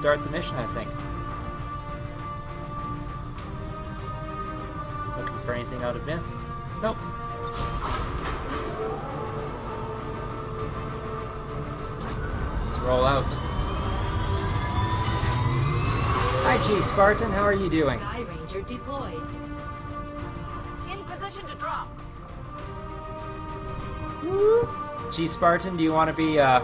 start the mission, I think. Looking for anything out of this? Nope. Let's roll out. Hi, Chief Spartan. How are you doing? Sky Ranger deployed. In position to drop. Woo. Chief Spartan, do you want to be a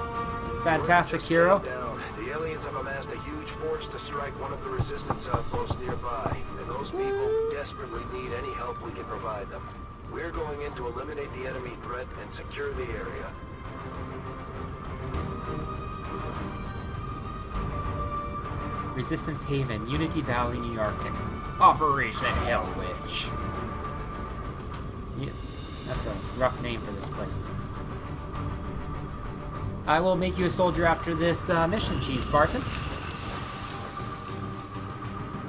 fantastic hero? Down. The aliens have amassed a huge force to strike one of the resistance outposts nearby, and those people desperately need any help we can provide them. We're going in to eliminate the enemy threat and secure the area. Resistance Haven, Unity Valley, New York. Operation Hell Witch. Yeah, that's a rough name for this place. I will make you a soldier after this mission, Chief Spartan.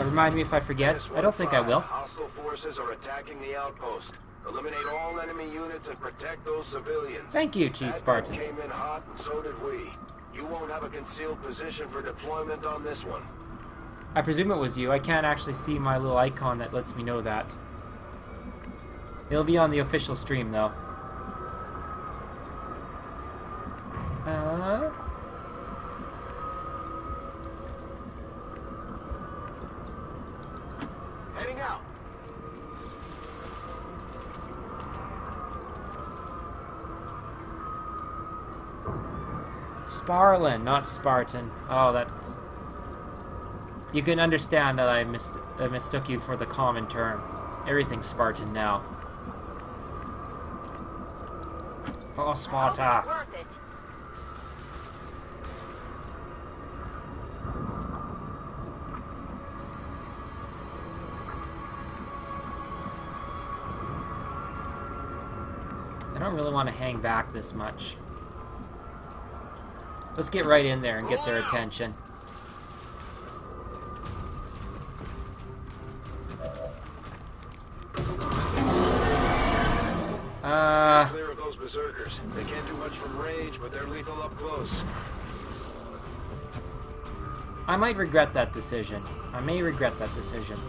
Remind me if I forget. I don't think I will. Hostile forces are attacking the outpost. Eliminate all enemy units and protect those civilians. Thank you, Chief Spartan. Came in hot, and so did we. You won't have a concealed position for deployment on this one. I presume it was you. I can't actually see my little icon that lets me know that. It'll be on the official stream, though. Heading out. Sparlan, not Spartan. Oh, that's... You can understand that I mistook you for the common term. Everything's Spartan now. Oh, Sparta! Worth it. I don't really want to hang back this much. Let's get right in there and get their attention. Clear of those berserkers. They can't do much from range, but they're lethal up close. I might regret that decision. I may regret that decision.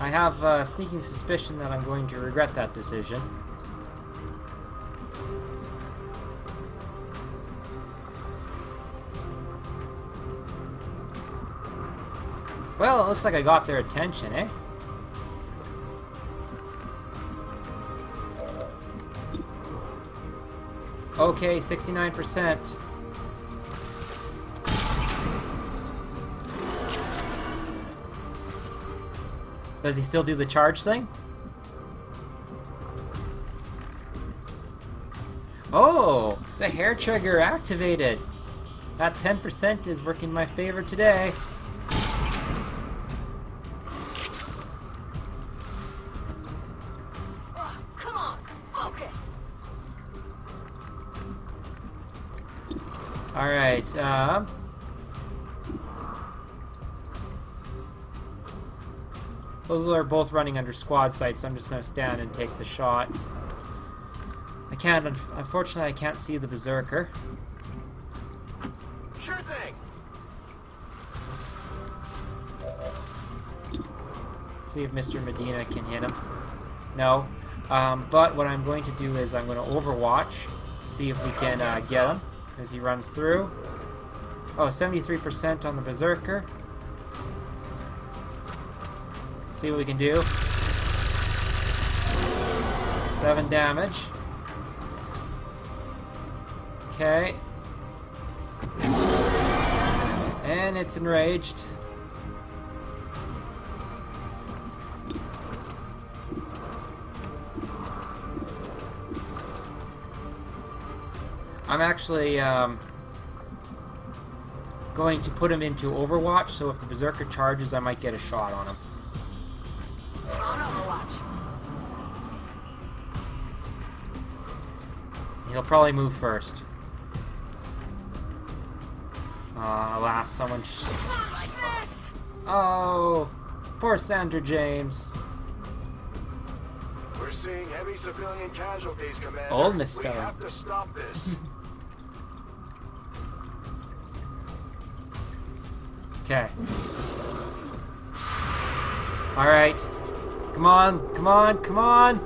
I have a sneaking suspicion that I'm going to regret that decision. Well, it looks like I got their attention, eh? Okay, 69%. Does he still do the charge thing? Oh, the hair trigger activated. That 10% is working in my favor today. Oh, come on, focus. Alright, those are both running under squad sights, so I'm just going to stand and take the shot. Unfortunately, I can't see the berserker. Sure thing. See if Mr. Medina can hit him. No. But what I'm going to do is I'm going to overwatch, see if we can get him as he runs through. Oh, 73% on the berserker. See what we can do. 7 damage. Okay. And it's enraged. I'm actually going to put him into Overwatch, so if the Berserker charges, I might get a shot on him. On Overwatch. He'll probably move first. Alas, someone... Not like this. Oh! Poor Sandra James. We're seeing heavy civilian casualties, Commander. Old We misspelling. have to stop this. Okay. Alright. Come on, come on, come on!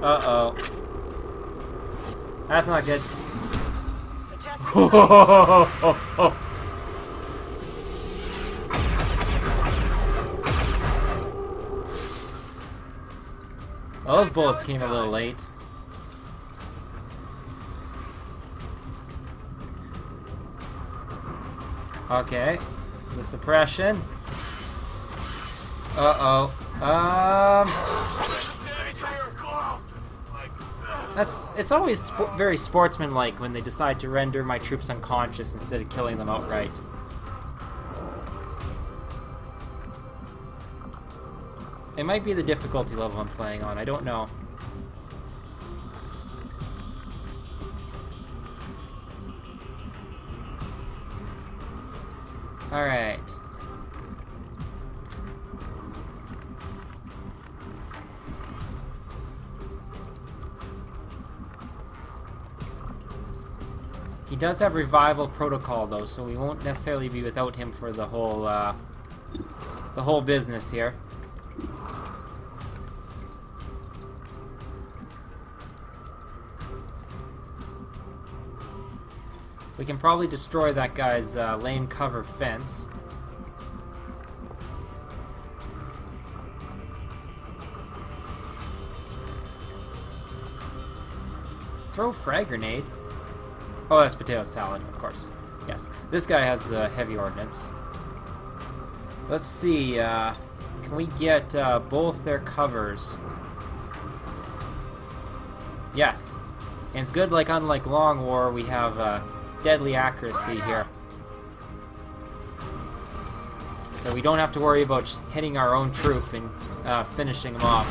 Uh-oh. That's not good. Well, those bullets came a little late. Okay. The suppression. Uh-oh. It's always very sportsmanlike when they decide to render my troops unconscious instead of killing them outright. It might be the difficulty level I'm playing on, I don't know. Alright. He does have revival protocol though, so we won't necessarily be without him for the whole business here. We can probably destroy that guy's lane cover fence. Throw frag grenade. Oh, that's potato salad, of course. Yes. This guy has the heavy ordnance. Let's see, can we get both their covers? Yes. And it's good, like unlike Long War, we have deadly accuracy here. So we don't have to worry about hitting our own troop and finishing them off.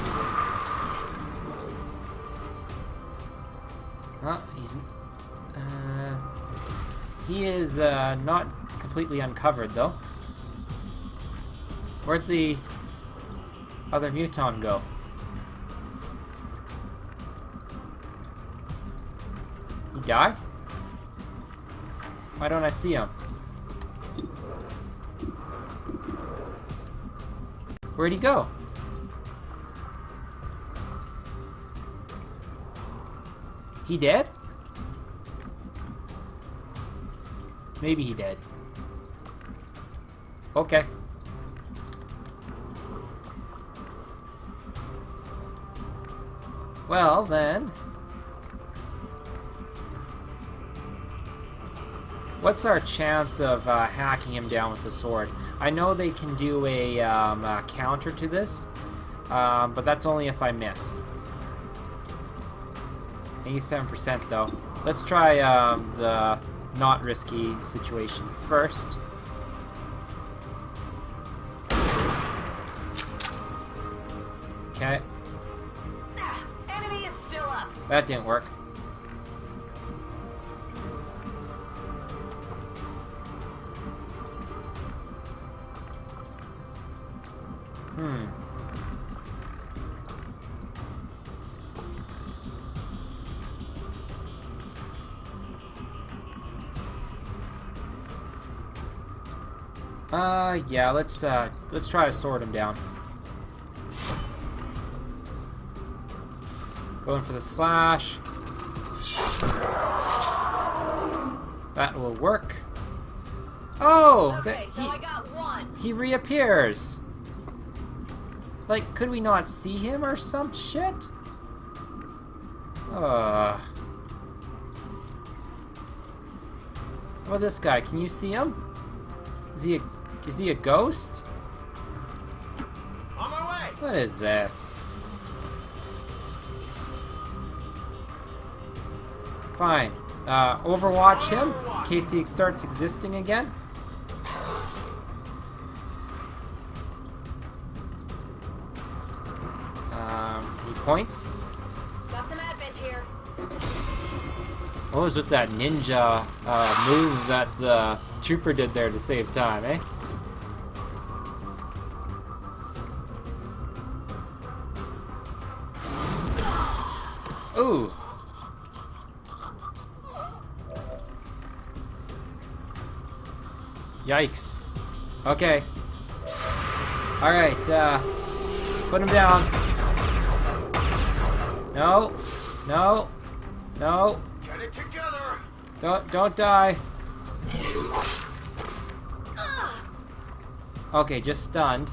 He is not completely uncovered, though. Where'd the other muton go? He died? Why don't I see him? Where'd he go? He dead? Maybe he dead. Okay. Well, then. What's our chance of hacking him down with the sword? I know they can do a counter to this, but that's only if I miss. 87% though. Let's try the not risky situation first. Okay. Enemy is still up. That didn't work. Yeah, let's try to sort him down. Going for the slash. That will work. Oh, Okay, so I got one. he reappears. Like, could we not see him or some shit? What about this guy? Can you see him? Is he a ghost? On my way. What is this? Fine. Overwatch him in case he starts existing again. He points. Got some advent here. What was with that ninja move that the trooper did there to save time, eh? Ooh. Yikes. Okay. Alright, put him down. No. No. No. Get it together. Don't die. Okay, just stunned.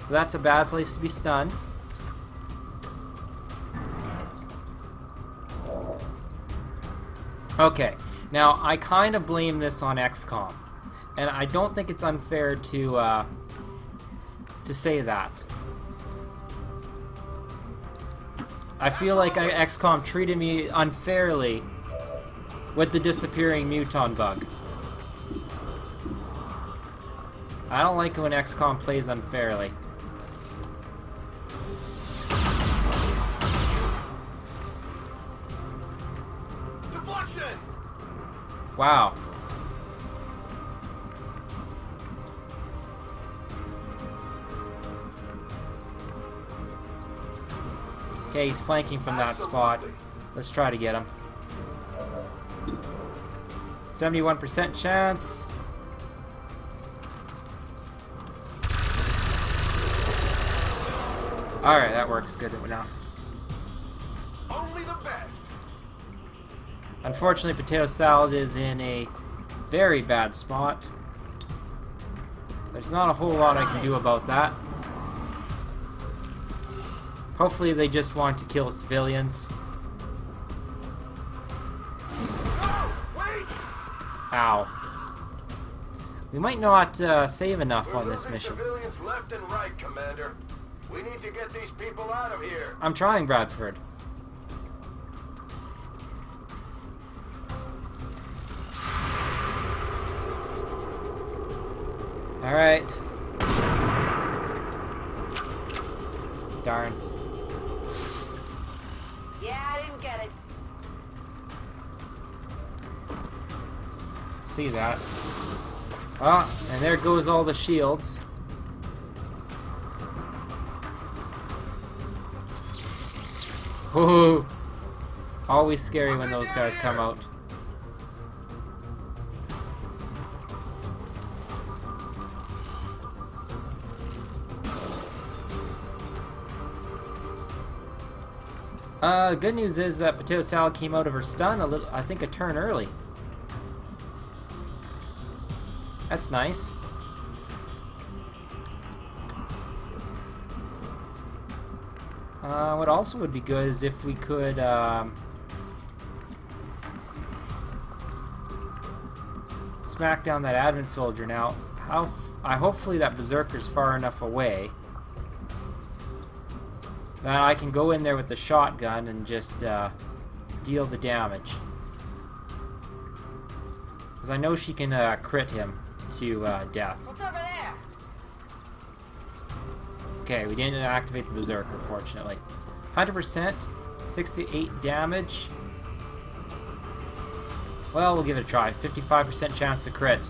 That's a bad place to be stunned. Okay, now I kind of blame this on XCOM, and I don't think it's unfair to say that. I feel like XCOM treated me unfairly with the disappearing muton bug. I don't like it when XCOM plays unfairly. Deflection! Wow. Okay, he's flanking from that spot. Let's try to get him. 71% chance. Alright, that works good now. Only the best. Unfortunately, Potato Salad is in a very bad spot. There's not a whole lot I can do about that. Hopefully they just want to kill civilians. No, wait! Ow. We might not save enough on this mission. Civilians left and right, Commander. We need to get these people out of here. I'm trying, Bradford. Alright. Darn. Yeah, I didn't get it. See that. Ah, and there goes all the shields. Woohoo! Always scary when those guys come out. Good news is that Potato Salad came out of her stun I think a turn early. That's nice. What also would be good is if we could smack down that admin soldier. Now, hopefully that berserker's far enough away that I can go in there with the shotgun and just deal the damage. Because I know she can crit him to death. What's over there? Okay, we didn't activate the berserker, fortunately. 100%, 68 damage. Well, we'll give it a try. 55% chance to crit.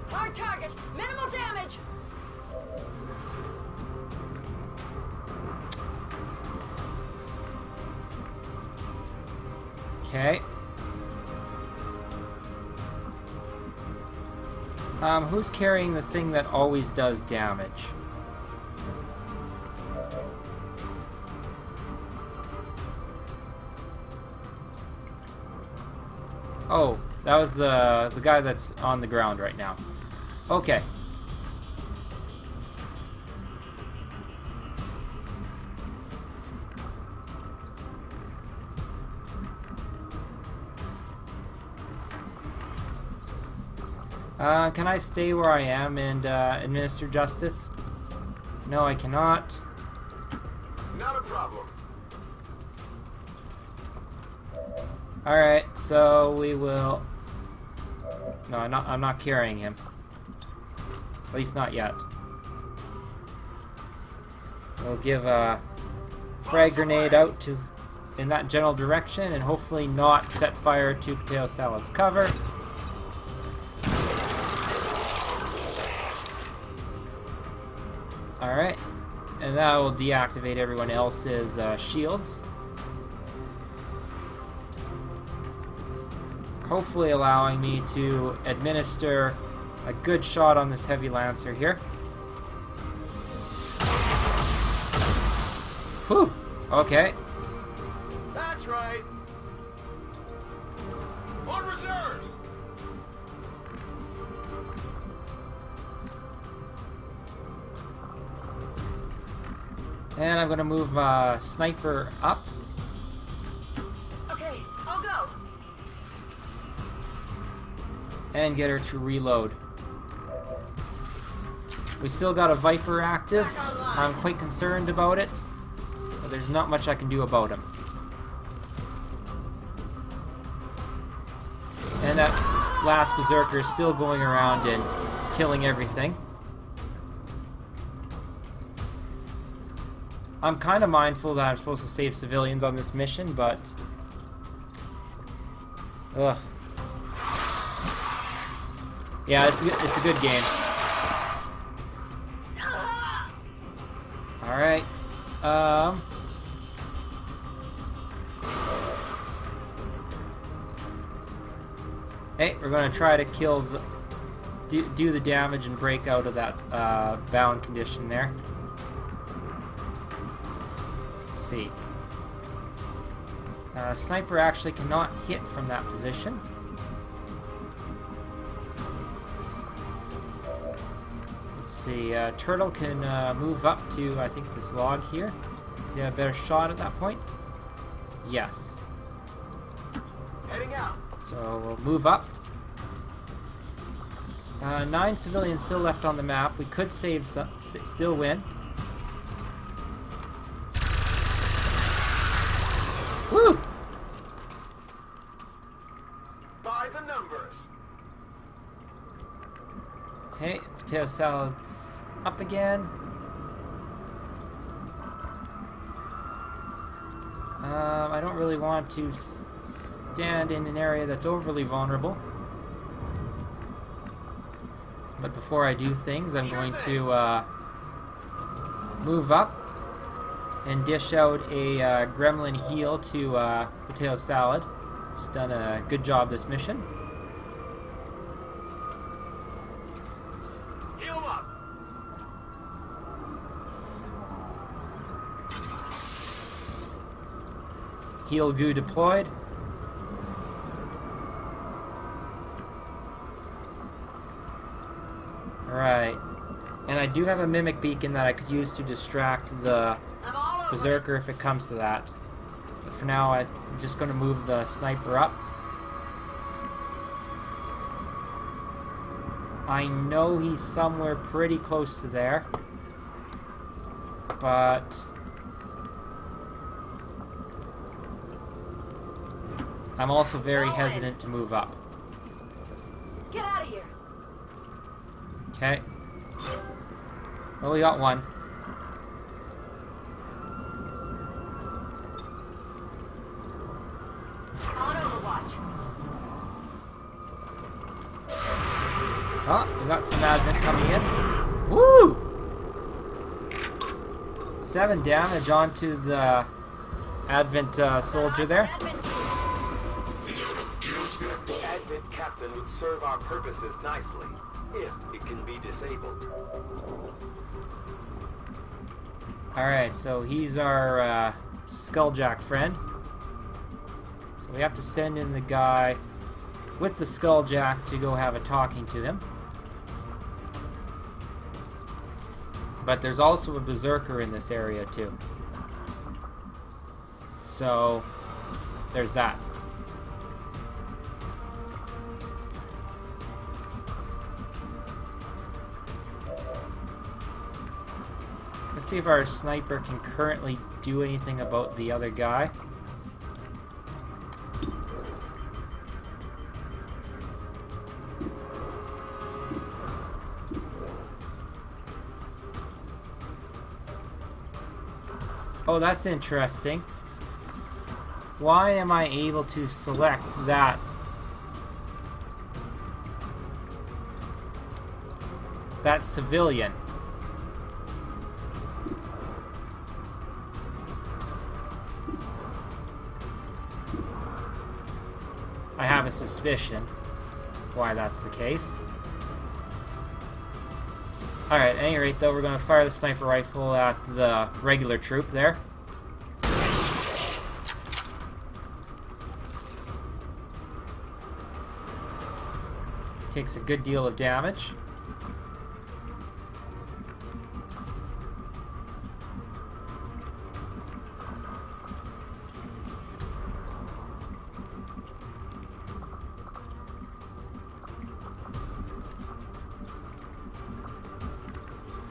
Hard target, minimal damage. Okay. Who's carrying the thing that always does damage? Oh, that was the guy that's on the ground right now. Okay. Can I stay where I am and administer justice? No, I cannot. Not a problem. Alright, so we will... No, I'm not carrying him. At least not yet. We'll give a frag grenade out in that general direction and hopefully not set fire to Potato Salad's cover. Alright, and that will deactivate everyone else's shields. hopefully allowing me to administer a good shot on this heavy lancer here. Whew. Okay. That's right. On reserves. And I'm going to move Sniper up. Okay, I'll go. And get her to reload. We still got a Viper active. I'm quite concerned about it, but there's not much I can do about him. And that last Berserker is still going around and killing everything. I'm kind of mindful that I'm supposed to save civilians on this mission, but... Ugh. Yeah, it's a good game. Alright. Hey, we're going to try to kill the... Do the damage and break out of that bound condition there. Let's see. Sniper actually cannot hit from that position. Let's see. Turtle can move up to, I think, this log here. Does he have a better shot at that point? Yes. Heading out. So we'll move up. 9 civilians still left on the map. We could save some, still win. Woo! By the numbers. Okay, potato salad's up again. I don't really want to stand in an area that's overly vulnerable. But before I do things, I'm going to move up and dish out a gremlin heal to potato salad. He's done a good job this mission. Heal up. Heal goo deployed. Alright. And I do have a mimic beacon that I could use to distract the I'm all over. Berserker if it comes to that. But for now, I'm just going to move the sniper up. I know he's somewhere pretty close to there. But I'm also very hesitant to move up. Get out of here. Okay. Well, we got one. On Overwatch. Oh, we got some advent coming in. Woo! 7 damage onto the advent soldier there. The Advent Captain would serve our purposes nicely, if it can be disabled. Alright, so he's our Skulljack friend. So we have to send in the guy with the Skulljack to go have a talking to him. But there's also a Berserker in this area too. So there's that. Let's see if our sniper can currently do anything about the other guy. Oh, that's interesting. Why am I able to select that? That civilian. I have have a suspicion why that's the case. Alright, at any rate though, we're going to fire the sniper rifle at the regular troop there. Takes a good deal of damage.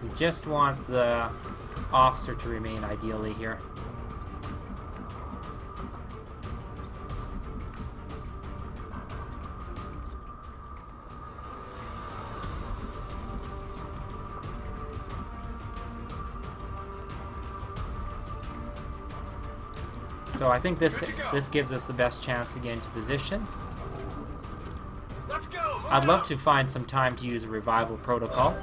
We just want the officer to remain ideally here. So I think this gives us the best chance to get into position. Let's go! I'd love to find some time to use a revival protocol.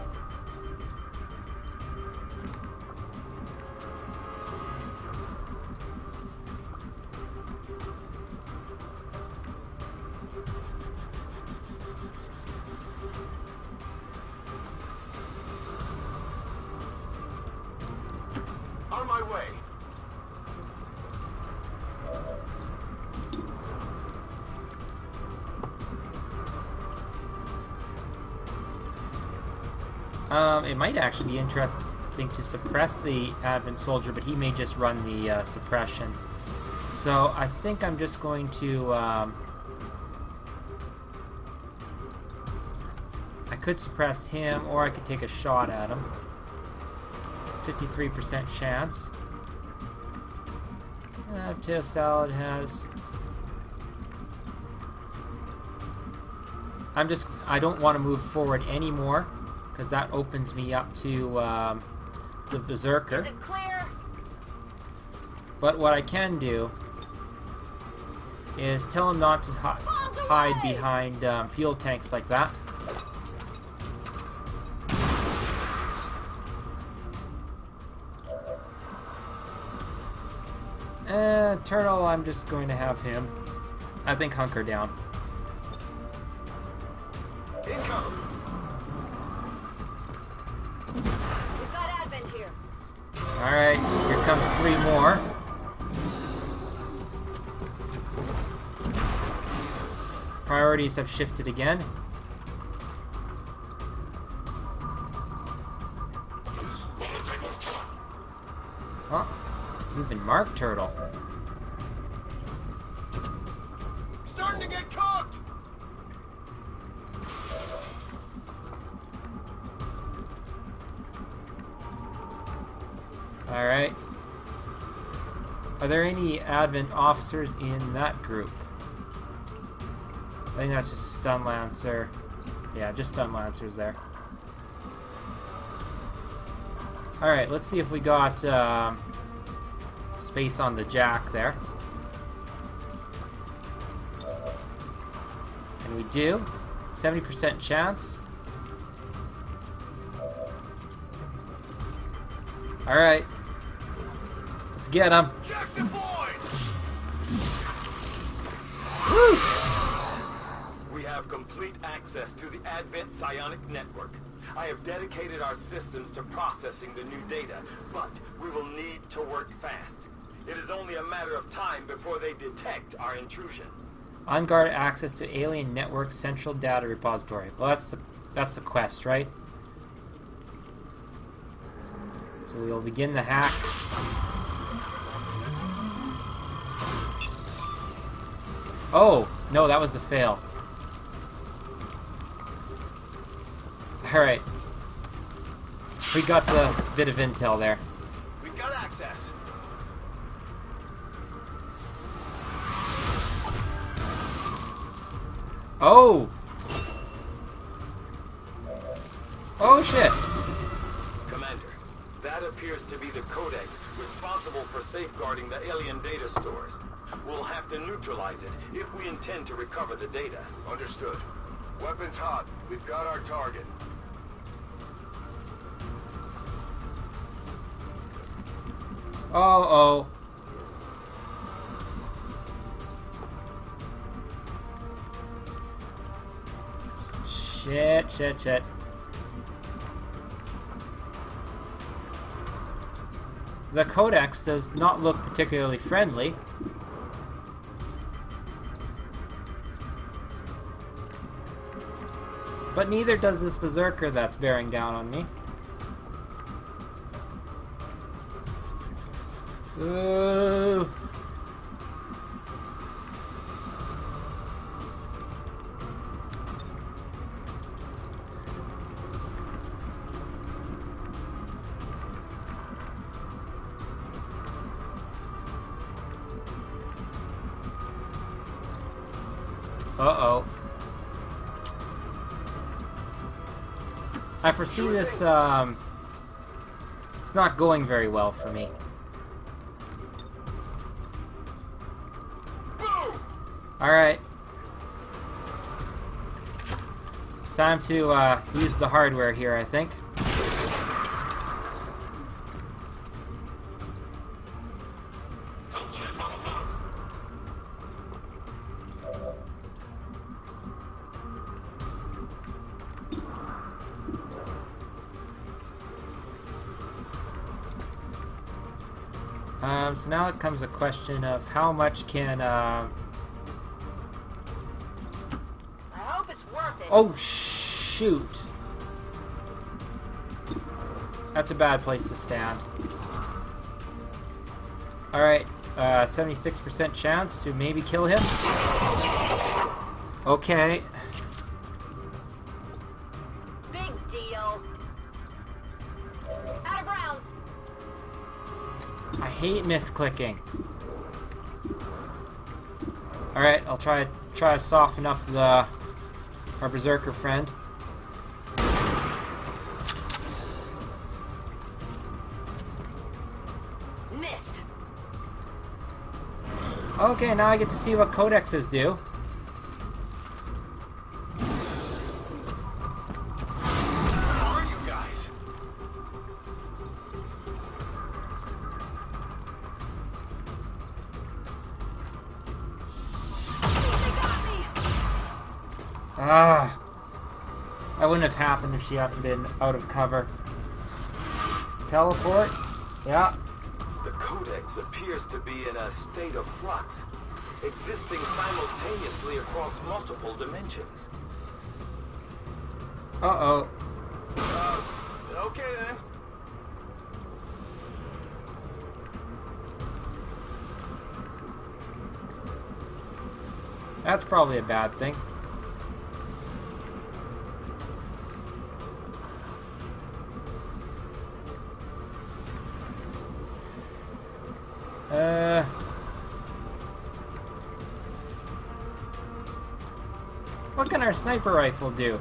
On my way. It might actually be interesting to suppress the Advent soldier, but he may just run the suppression. So I think I'm just going to... I could suppress him, or I could take a shot at him. 53% chance. Potato salad has... I don't want to move forward anymore, because that opens me up to the Berserker. Is it clear? But what I can do is tell him not to hide behind fuel tanks like that. Turtle, I'm just going to have him, I think, hunker down. Income! We've got Advent here. Alright, here comes 3 more. Priorities have shifted again. Oh, you've been marked, Turtle. Starting to get cooked! Alright. Are there any Advent officers in that group? I think that's just a stun lancer. Yeah, just stun lancers there. Alright, let's see if we got space on the jack there. And we do. 70% chance. Alright. Let's get him. Jack deployed! Woo! We have complete access to the Advent psionic network. I have dedicated our systems to processing the new data, but we will need to work fast. It is only a matter of time before they detect our intrusion. On guard access to alien network central data repository. Well, that's a quest, right? So we'll begin the hack. Oh, no, that was the fail. Alright. We got the bit of intel there. We've got access. Oh! Oh, shit! Commander, that appears to be the Codex responsible for safeguarding the alien data stores. We'll have to neutralize it if we intend to recover the data. Understood. Weapons hot. We've got our target. Shit, shit, shit. The Codex does not look particularly friendly. But neither does this Berserker that's bearing down on me. Ooh. Uh-oh. I foresee this, it's not going very well for me. Alright. It's time to, use the hardware here, I think. So now it comes a question of how much can, I hope it's worth it. oh, shoot. That's a bad place to stand. Alright, 76% chance to maybe kill him. Okay. Big deal. Out of rounds. I hate misclicking. Alright, I'll try to soften up our Berserker friend. Missed. Okay, now I get to see what codexes do. Where are you guys? Ah, that wouldn't have happened if she hadn't been out of cover. Teleport? Yeah. The Codex appears to be in a state of flux, existing simultaneously across multiple dimensions. Uh-oh. Okay then. That's probably a bad thing. What can our sniper rifle do?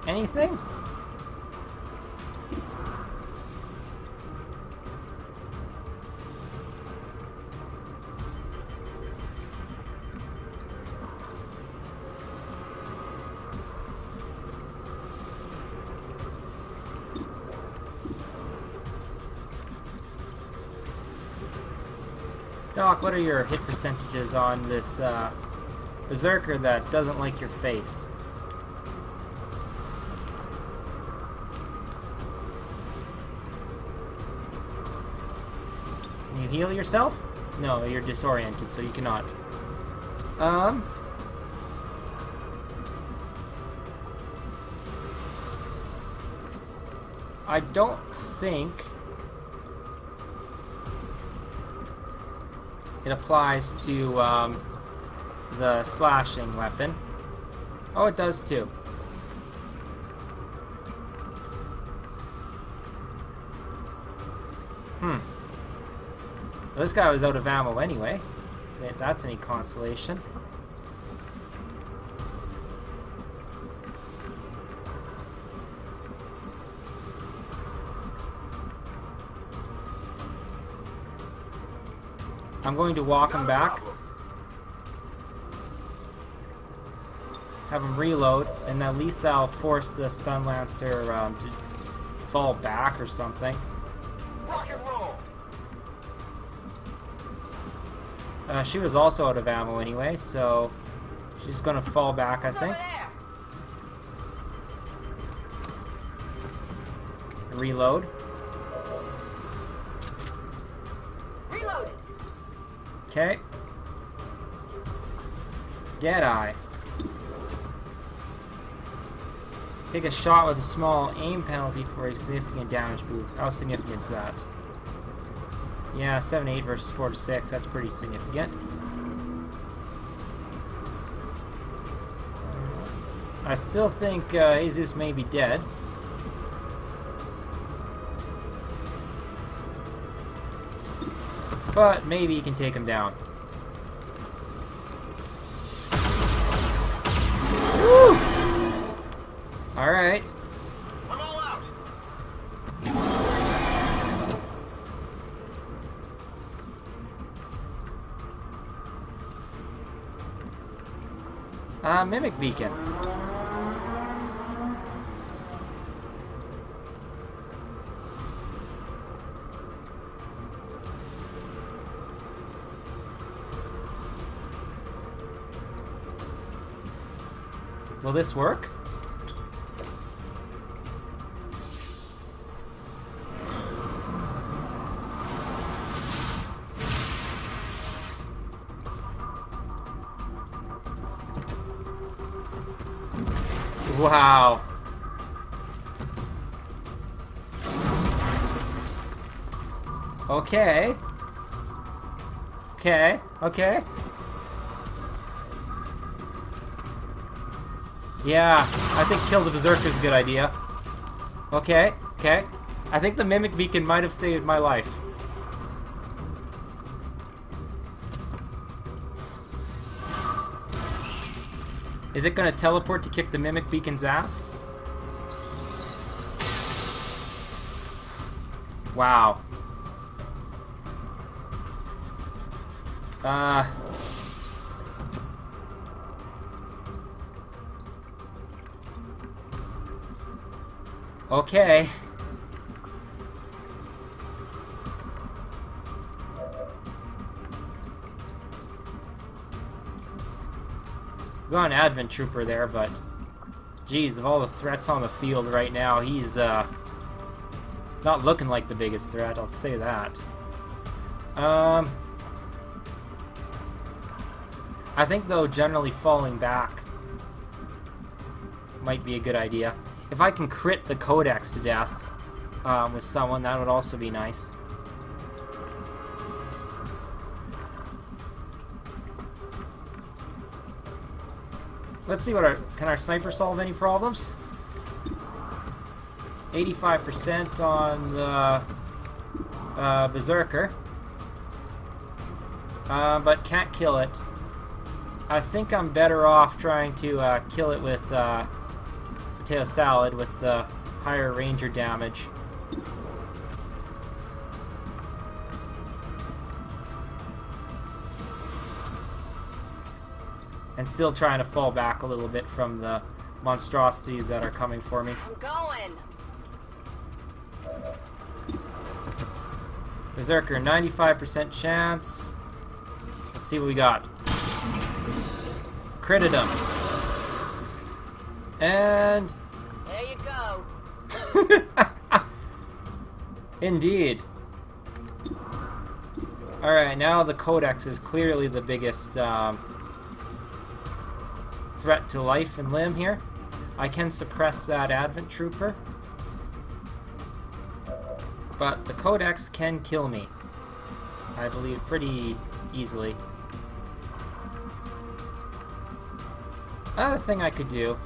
Anything? Doc, what are your hit percentages on this Berserker that doesn't like your face? Can you heal yourself? No, you're disoriented, so you cannot. I don't think it applies to the slashing weapon. Oh, it does too. Well, this guy was out of ammo anyway, if that's any consolation. I'm going to walk him back, have him reload, and at least that'll force the Stun Lancer to fall back or something. Rock and roll. She was also out of ammo anyway, so she's going to fall back, I think. Over there. Reload. Reloaded. Okay. Deadeye. Take a shot with a small aim penalty for a significant damage boost. How significant is that? Yeah, 7-8 versus 4-6. That's pretty significant. I still think Jesus may be dead. But maybe you can take him down. Woo! Alright. I'm all out. Mimic Beacon. Will this work? Wow. Okay. Okay. Okay. Yeah, I think kill the Berserker is a good idea. Okay, okay. I think the Mimic Beacon might have saved my life. Is it gonna teleport to kick the Mimic Beacon's ass? Wow. Okay. Go on Advent Trooper there, but geez, of all the threats on the field right now, he's not looking like the biggest threat, I'll say that. I think though generally falling back might be a good idea. If I can crit the Codex to death with someone, that would also be nice. Let's see what can our sniper solve any problems? 85% on the Berserker. But can't kill it. I think I'm better off trying to kill it with potato salad with the higher ranger damage. And still trying to fall back a little bit from the monstrosities that are coming for me. I'm going. Berserker, 95% chance. Let's see what we got. Critted him. And... There you go. Indeed. Alright, now the Codex is clearly the biggest threat to life and limb here. I can suppress that Advent Trooper. But the Codex can kill me. I believe pretty easily. Another thing I could do,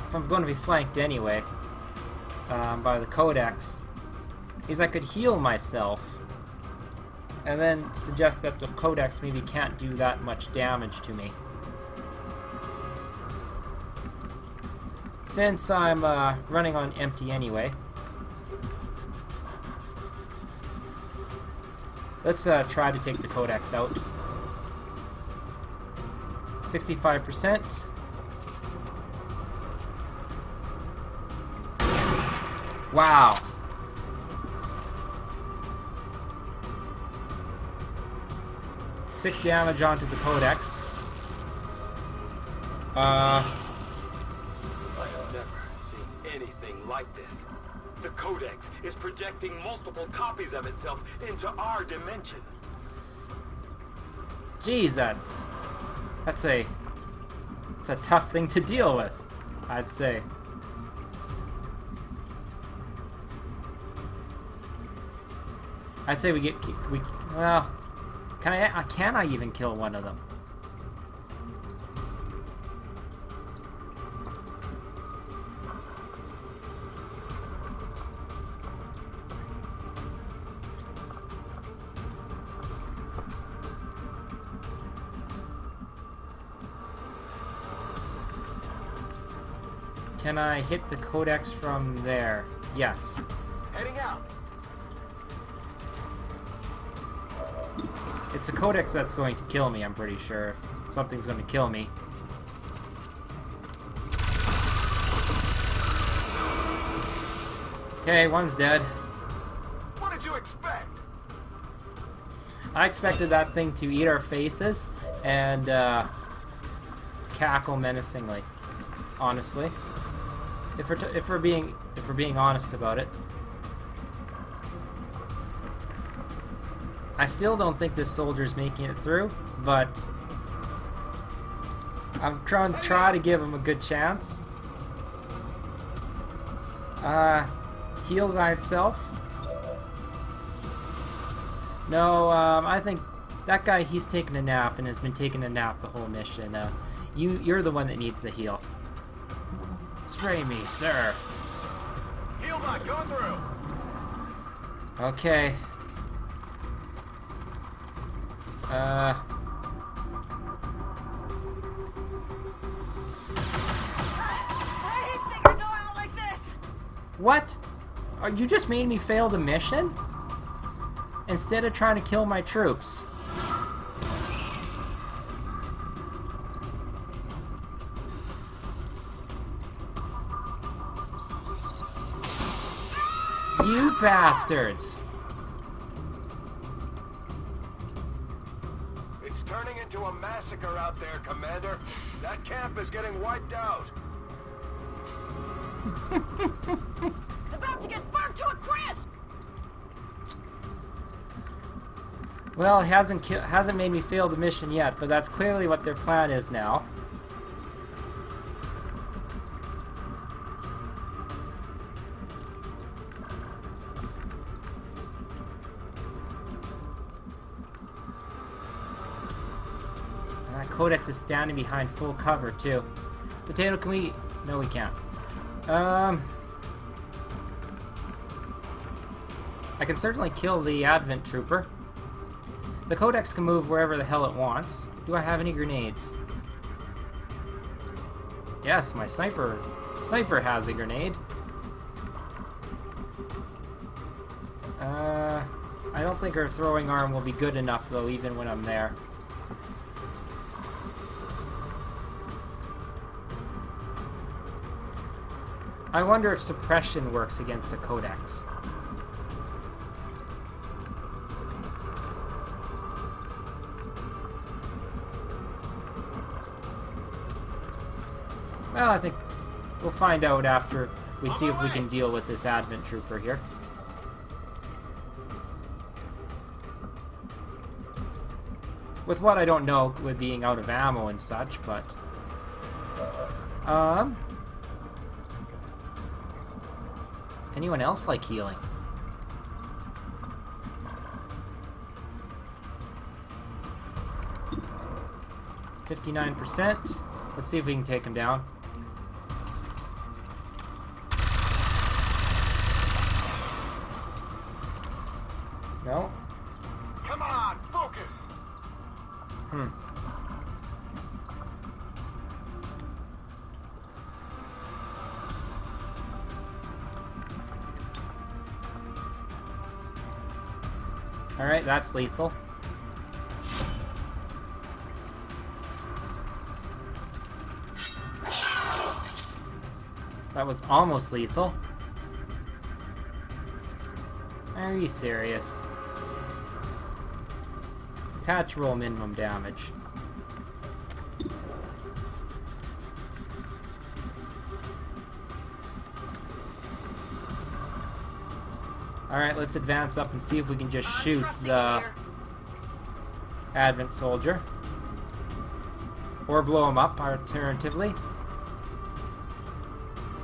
if I'm going to be flanked anyway by the Codex, is I could heal myself and then suggest that the Codex maybe can't do that much damage to me. Since I'm running on empty anyway, let's try to take the Codex out. 65%. Wow. Six damage onto the Codex. I have never seen anything like this. The Codex is projecting multiple copies of itself into our dimension. Geez, that's a tough thing to deal with, I'd say. I'd say well, can I even kill one of them? Can I hit the Codex from there? Yes. Heading out. It's the Codex that's going to kill me, I'm pretty sure. If something's going to kill me. Okay, one's dead. What did you expect? I expected that thing to eat our faces and cackle menacingly. Honestly, if we're being honest about it, I still don't think this soldier's making it through, but I'm try to give him a good chance. Heal by itself. No, I think that guy, he's taking a nap and has been taking a nap the whole mission. You're the one that needs the heal. Spray me, sir. Heal bot going through. Okay. I hate things that go out like this. What? You just made me fail the mission? Instead of trying to kill my troops. You bastards! It's turning into a massacre out there, Commander. That camp is getting wiped out. It's about to get burnt to a crisp. Well, it hasn't made me fail the mission yet, but that's clearly what their plan is now. And that Codex is standing behind full cover, too. Potato, can we... No, we can't. I can certainly kill the Advent Trooper. The Codex can move wherever the hell it wants. Do I have any grenades? Yes, my sniper has a grenade. I don't think her throwing arm will be good enough, though, even when I'm there. I wonder if suppression works against the Codex. Well, I think we'll find out after we see if we can deal with this Advent Trooper here. With what I don't know, with being out of ammo and such, but... Anyone else like healing? %. Let's see if we can take him down. No? Come on, focus. Alright, that's lethal. That was almost lethal. Are you serious? Just had to roll minimum damage. Alright, let's advance up and see if we can just I'm shoot trusting the you here. Advent soldier. Or blow him up, alternatively.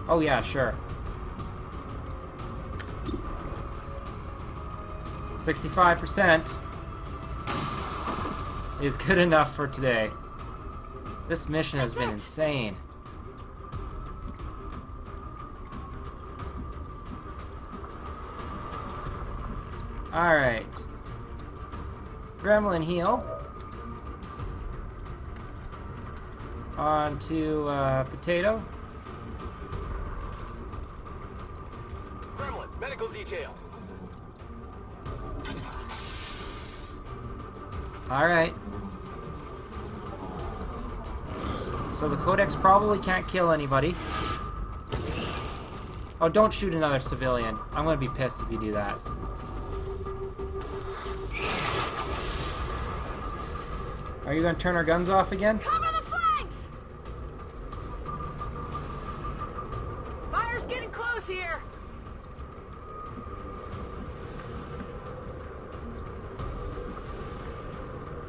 Oh yeah, sure. 65% is good enough for today. This mission has been insane. Alright. Gremlin heal. On to Potato. Gremlin, medical detail. Alright. So the Codex probably can't kill anybody. Oh, don't shoot another civilian. I'm gonna be pissed if you do that. Are you gonna turn our guns off again? Cover the flanks! Fire's getting close here.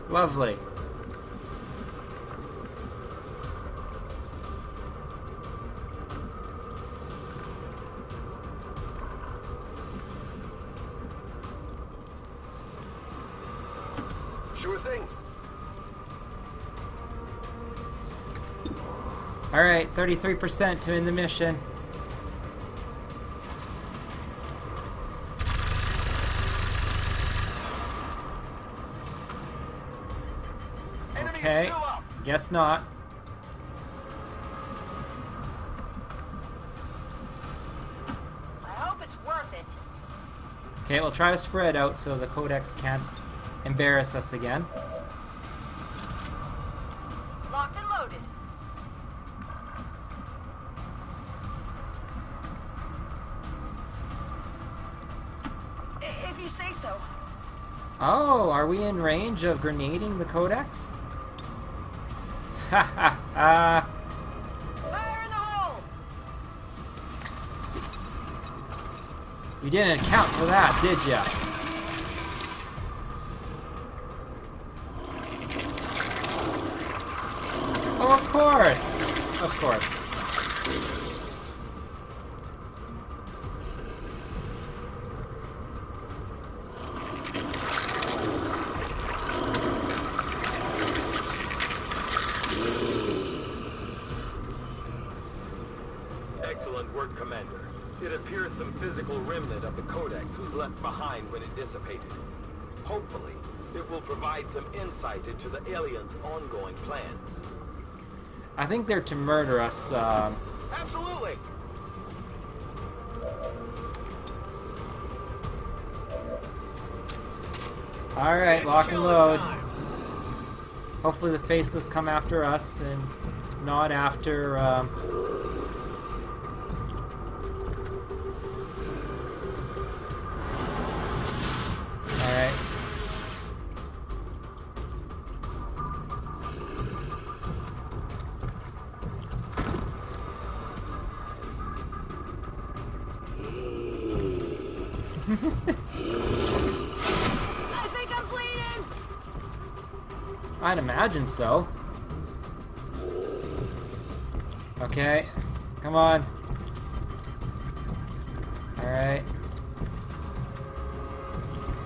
Lovely. Sure thing. Alright, 33% to end the mission. Enemy Okay, still up. guess not. I hope it's worth it. Okay, we'll try to spread out so the Codex can't embarrass us again. Locked and loaded. If you say so. Oh, are we in range of grenading the Codex? Ha ha ha! Fire in the hole! You didn't account for that, did ya? Oh, of course! Of course. Excellent work, Commander. It appears some physical remnant of the Codex was left behind when it dissipated. Hopefully, it will provide some insight into the aliens' ongoing plans. I think they're to murder us. Absolutely! Alright, lock and load. Time. Hopefully the faceless come after us and not after, Alright. I think I'm bleeding! I'd imagine so. Okay. Come on. Alright.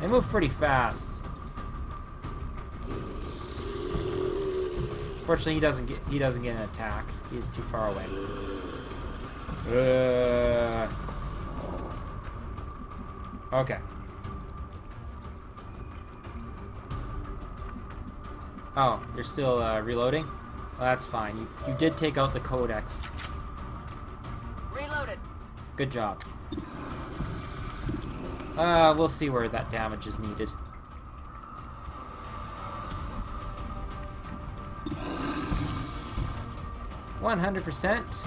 They move pretty fast. Fortunately, he doesn't get an attack. He's too far away. Okay. Oh, you're still reloading? Well, that's fine. You did take out the Codex. Reloaded. Good job. We'll see where that damage is needed. %.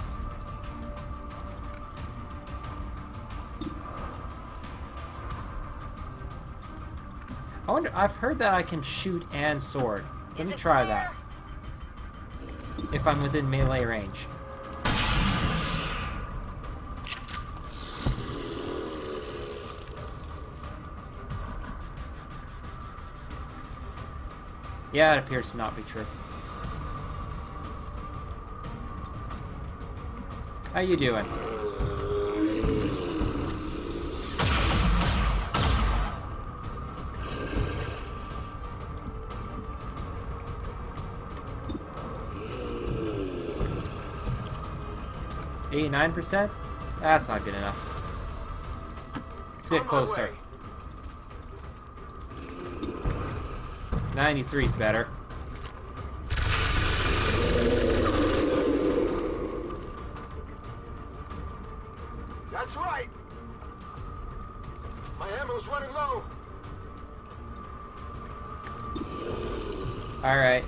I wonder, I've heard that I can shoot and sword. Let me try that. If I'm within melee range. Yeah, it appears to not be true. How you doing? $89%? That's not good enough. Let's get closer. 93 is better. That's right. My ammo's running low. Alright.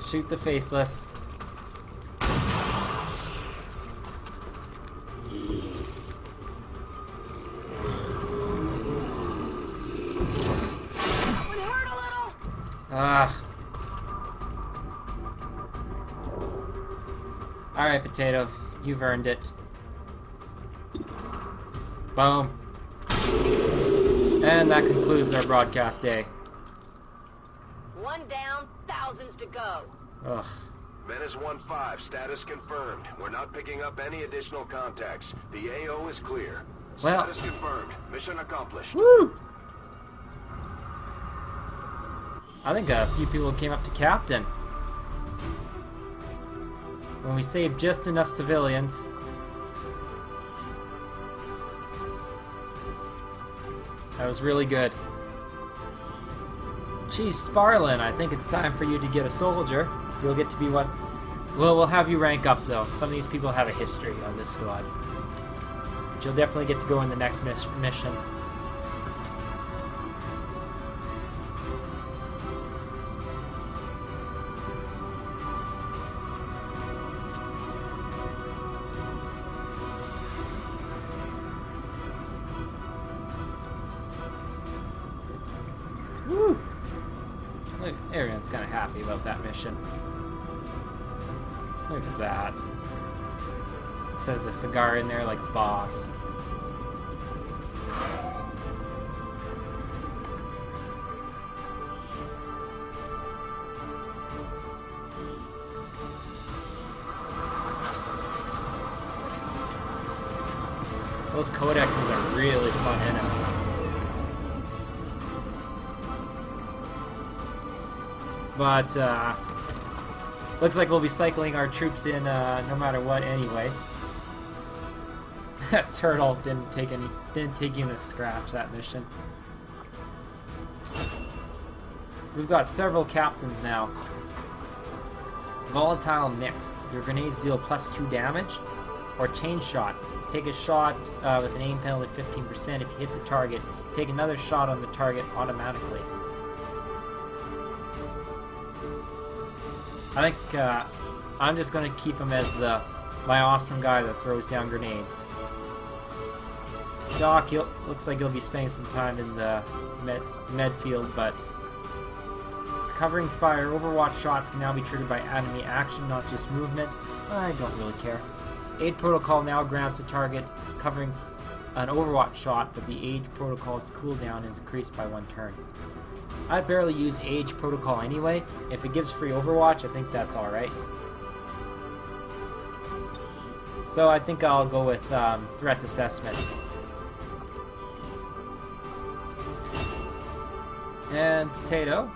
Shoot the faceless. Alright, Potato. You've earned it. Boom. And that concludes our broadcast day. One down, thousands to go. Ugh. Menace 1-5, status confirmed. We're not picking up any additional contacts. The AO is clear. Well. Status confirmed. Mission accomplished. Woo! I think a few people came up to Captain. When we saved just enough civilians. That was really good. Geez, Sparlin, I think it's time for you to get a soldier. You'll get to be one. Well, we'll have you rank up, though. Some of these people have a history on this squad. But you'll definitely get to go in the next mission. Woo! Look, everyone's kind of happy about that mission. Look at that. Says the cigar in there like boss. Those codexes are really fun enemies. But, looks like we'll be cycling our troops in no matter what anyway. That turtle didn't take even a scratch, that mission. We've got several captains now. Volatile mix. Your grenades deal +2 damage. Or chain shot. Take a shot with an aim penalty of 15%. If you hit the target, take another shot on the target automatically. I think I'm just going to keep him as my awesome guy that throws down grenades. Doc, looks like you'll be spending some time in the med field, but covering fire, Overwatch shots can now be triggered by enemy action, not just movement. I don't really care. Aid protocol now grants a target covering an Overwatch shot, but the Age protocol's cooldown is increased by 1 turn. I barely use Age protocol anyway. If it gives free Overwatch, I think that's alright. So I think I'll go with threat assessment. And Potato.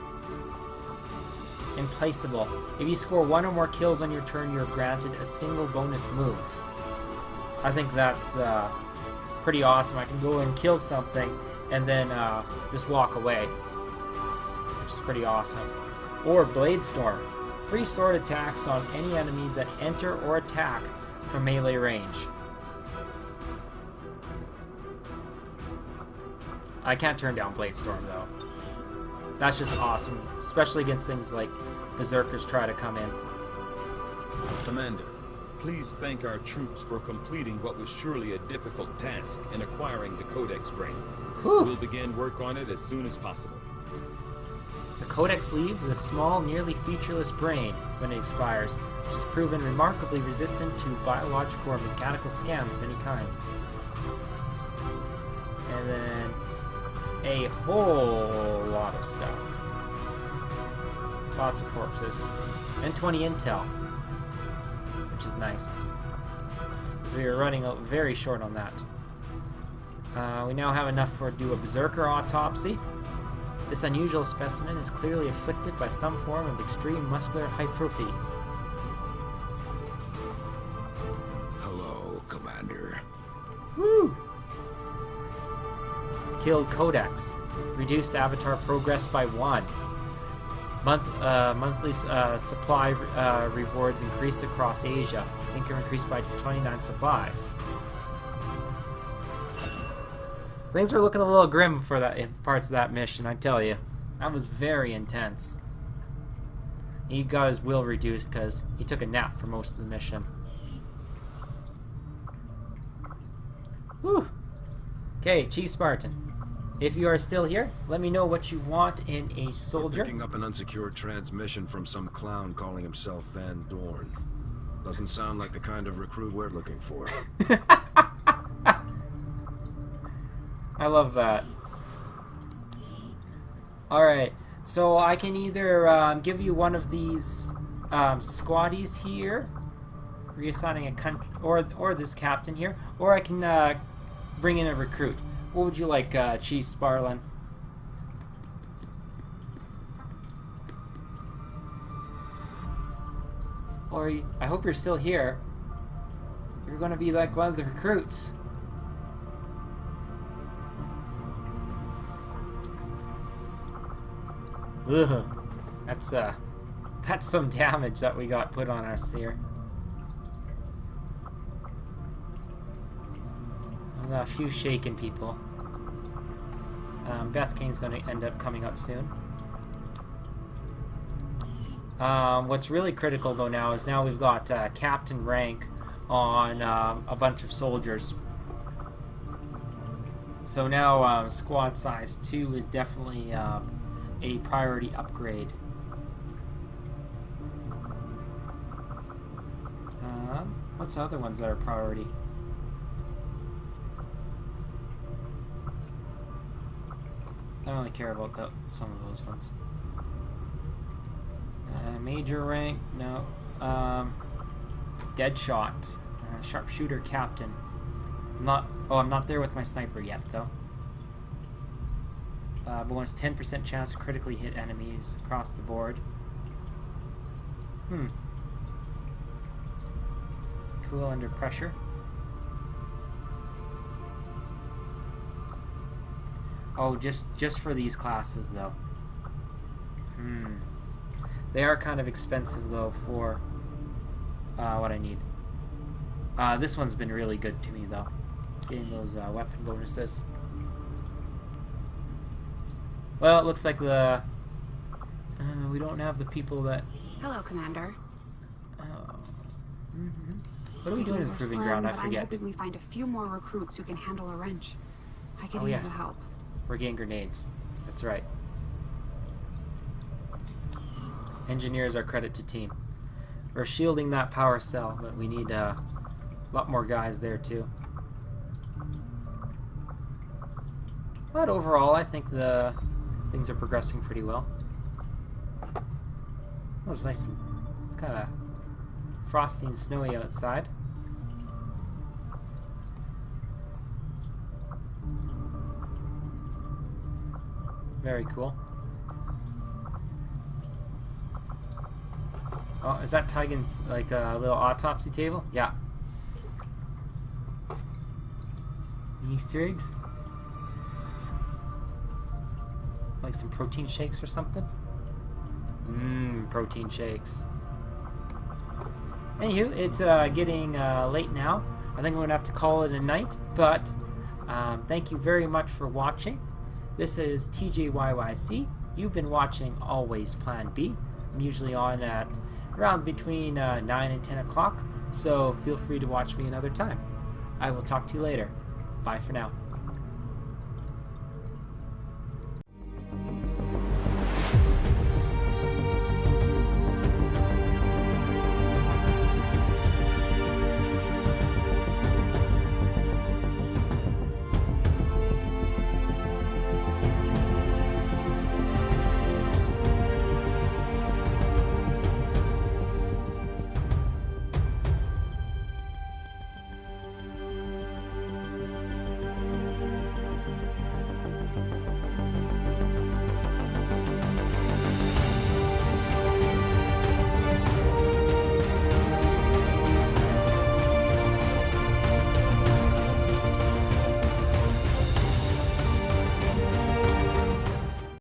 Implaceable. If you score 1 or more kills on your turn, you're granted a single bonus move. I think that's pretty awesome. I can go and kill something and then just walk away, which is pretty awesome. Or Blade Storm. Free sword attacks on any enemies that enter or attack from melee range. I can't turn down Blade Storm though. That's just awesome, especially against things like Berserkers try to come in. Commander, please thank our troops for completing what was surely a difficult task in acquiring the Codex brain. Whew. We'll begin work on it as soon as possible. The Codex leaves a small, nearly featureless brain when it expires, which has proven remarkably resistant to biological or mechanical scans of any kind. And then a whole lot of stuff. Lots of corpses. And 20 intel. Which is nice. So we were running out very short on that. We now have enough for do a berserker autopsy. This unusual specimen is clearly afflicted by some form of extreme muscular hypertrophy. Hello, Commander. Woo! Killed Codex. Reduced avatar progress by 1. Monthly supply rewards increased across Asia. I think are increased by 29 supplies. Things were looking a little grim for that in parts of that mission, I tell you. That was very intense. He got his will reduced because he took a nap for most of the mission. Whew. Okay, Chief Spartan. If you are still here, let me know what you want in a soldier. Picking up an unsecured transmission from some clown calling himself Van Dorn. Doesn't sound like the kind of recruit we're looking for. I love that. Alright, so I can either give you one of these squaddies here, reassigning a country, or this captain here, or I can bring in a recruit. What would you like, Chief Sparlan? Or I hope you're still here. You're going to be like one of the recruits. Ugh. That's some damage that we got put on us here. We got a few shaken people. Beth King's going to end up coming up soon. What's really critical though now is now we've got captain rank on a bunch of soldiers. So now squad size 2 is definitely a priority upgrade. What's the other ones that are priority? I don't really care about some of those ones. Major rank, no. Deadshot, sharpshooter captain. I'm not there with my sniper yet though. Bonus 10% chance to critically hit enemies across the board. Cool under pressure. Oh, just for these classes though. They are kind of expensive though for what I need. This one's been really good to me though. Getting those weapon bonuses. Well, it looks like the we don't have the people that. Hello, Commander. What are we doing as a proving ground? I forget. I'm hoping we find a few more recruits who can handle a wrench. I could Oh, use yes. the help. We're getting grenades. That's right. Engineers are credit to team. We're shielding that power cell, but we need a lot more guys there too. But overall, I think the things are progressing pretty well. Oh, it's nice. It's kind of frosty and snowy outside. Very cool. Oh, is that Tigan's like a little autopsy table? Yeah. Easter eggs? Like some protein shakes or something? Protein shakes. Anywho, it's getting late now. I think I'm going to have to call it a night, but thank you very much for watching. This is TJYYC. You've been watching Always Plan B. I'm usually on at around between 9 and 10 o'clock, so feel free to watch me another time. I will talk to you later. Bye for now.